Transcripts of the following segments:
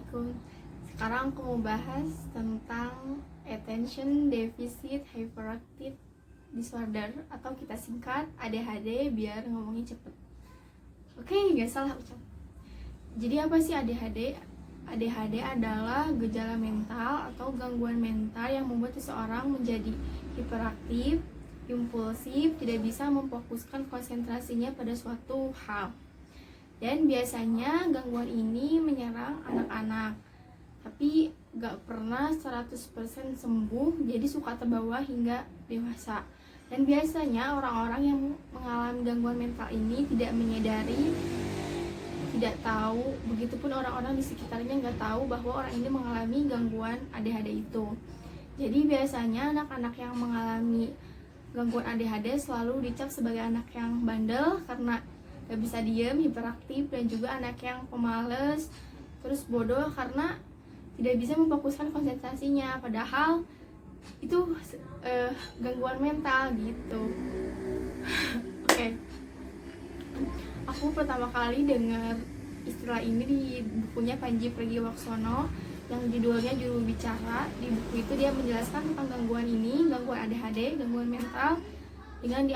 Assalamualaikum. Sekarang aku mau bahas tentang Attention Deficit Hyperactive Disorder atau kita singkat ADHD biar ngomongnya cepet. Oke, gak salah ucap. Jadi apa sih ADHD? ADHD adalah gejala mental atau gangguan mental yang membuat seseorang menjadi hiperaktif, impulsif, tidak bisa memfokuskan konsentrasinya pada suatu hal. Dan biasanya gangguan ini menyerang anak-anak, tapi gak pernah 100% sembuh, jadi suka terbawa hingga dewasa. Dan biasanya orang-orang yang mengalami gangguan mental ini tidak menyadari, tidak tahu, begitupun orang-orang di sekitarnya gak tahu bahwa orang ini mengalami gangguan ADHD itu. Jadi biasanya anak-anak yang mengalami gangguan ADHD selalu dicap sebagai anak yang bandel karena gak bisa diem, hiperaktif, dan juga anak yang pemalas, terus bodoh karena tidak bisa memfokuskan konsentrasinya, padahal itu gangguan mental gitu. Oke. Aku pertama kali dengar istilah ini di bukunya Panji Pragiwaksono yang judulnya Juru Bicara. Di buku itu dia menjelaskan tentang gangguan ini, gangguan ADHD, gangguan mental, dengan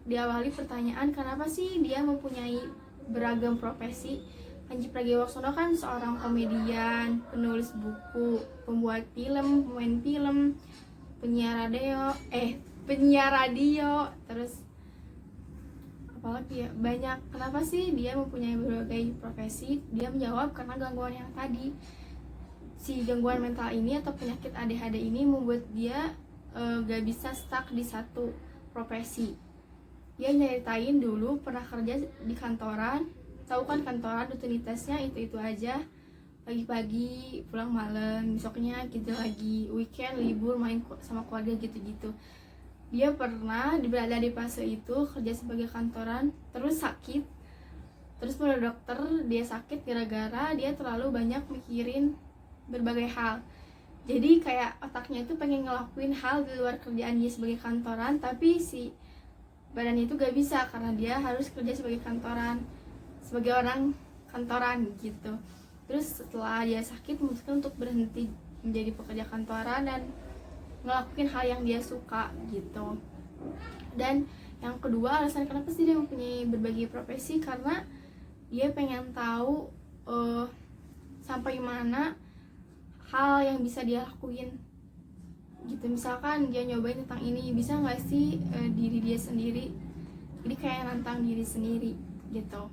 diawali pertanyaan kenapa sih dia mempunyai beragam profesi. Panji Pragiwaksono kan seorang komedian, penulis buku, pembuat film, pemain film, penyiar radio, terus apalagi ya, banyak. Kenapa sih dia mempunyai berbagai profesi? Dia menjawab karena gangguan yang tadi, si gangguan mental ini atau penyakit ADHD ini membuat dia gak bisa stuck di satu profesi. Dia nyeritain dulu pernah kerja di kantoran, tahu kan kantoran rutinitasnya itu aja, pagi-pagi pulang malam, besoknya gitu lagi, weekend libur main sama keluarga gitu-gitu. Dia pernah berada di fase itu, kerja sebagai kantoran, terus sakit, terus menurut dokter dia sakit gara-gara dia terlalu banyak mikirin berbagai hal. Jadi kayak otaknya itu pengen ngelakuin hal di luar kerjaan dia sebagai kantoran, tapi si badannya itu gak bisa karena dia harus kerja sebagai kantoran, sebagai orang kantoran gitu. Terus setelah dia sakit memutuskan untuk berhenti menjadi pekerja kantoran dan ngelakuin hal yang dia suka gitu. Dan yang kedua, alasan kenapa sih dia mempunyai berbagai profesi, karena dia pengen tahu sampai mana hal yang bisa dia lakuin gitu. Misalkan dia nyobain tentang ini, bisa nggak sih diri dia sendiri, jadi kayak nantang diri sendiri gitu.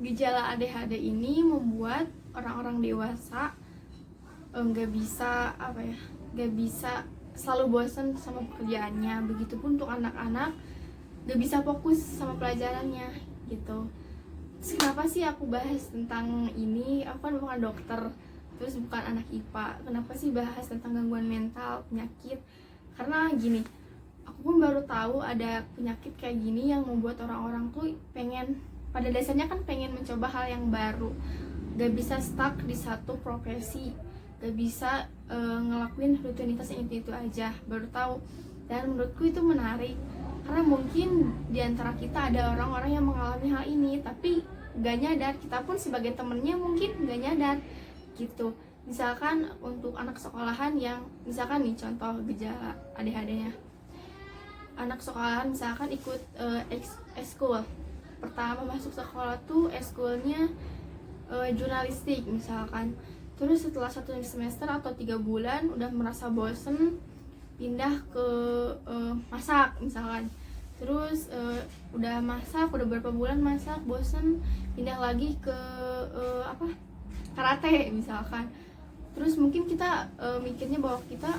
Gejala ADHD ini membuat orang-orang dewasa nggak bisa selalu bosan sama pekerjaannya. Begitupun untuk anak-anak nggak bisa fokus sama pelajarannya gitu. Terus kenapa sih aku bahas tentang ini? Aku kan bukan dokter, terus bukan anak IPA. Kenapa sih bahas tentang gangguan mental, penyakit? Karena gini, aku pun baru tahu ada penyakit kayak gini yang membuat orang-orang tuh pada dasarnya kan pengen mencoba hal yang baru, gak bisa stuck di satu profesi, gak bisa ngelakuin rutinitas yang itu aja. Baru tahu, dan menurutku itu menarik karena mungkin diantara kita ada orang-orang yang mengalami hal ini tapi gak nyadar. Kita pun sebagai temennya mungkin gak nyadar gitu. Misalkan untuk anak sekolahan yang misalkan nih contoh gejala ADHD-nya, anak sekolahan misalkan ikut ekskul, pertama masuk sekolah tuh ekskulnya jurnalistik misalkan, terus setelah 1 semester atau 3 bulan udah merasa bosen, pindah ke masak misalkan, terus udah beberapa bulan masak bosen, pindah lagi ke karate misalkan. Terus mungkin kita mikirnya bahwa kita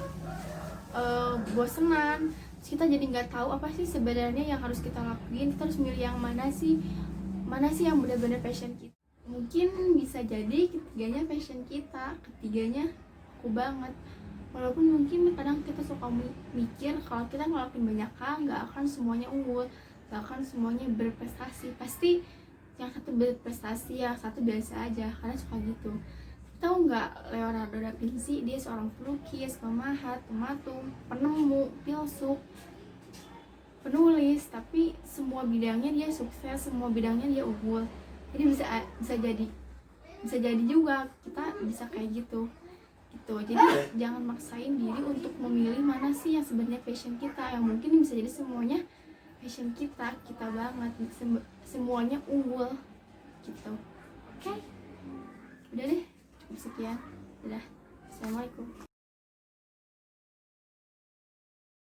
bosenan, terus kita jadi nggak tahu apa sih sebenarnya yang harus kita lakuin. Kita harus milih yang mana sih yang benar-benar passion kita. Mungkin bisa jadi ketiganya passion kita, ketiganya aku banget. Walaupun mungkin kadang kita suka mikir kalau kita ngelakuin banyak hal nggak akan semuanya unggul, nggak akan semuanya berprestasi. Pasti yang satu berprestasi, yang satu biasa aja, karena suka gitu. Tahu nggak Leonardo da Vinci? Dia seorang pelukis, pemahat, pematung, penemu, filsuf, penulis, tapi semua bidangnya dia sukses, semua bidangnya dia unggul. Jadi bisa jadi bisa jadi juga kita bisa kayak gitu. Jadi jangan maksain diri untuk memilih mana sih yang sebenarnya passion kita, yang mungkin bisa jadi semuanya passion kita banget, semuanya unggul gitu. Oke, udah deh, cukup sekian, udah. Assalamualaikum.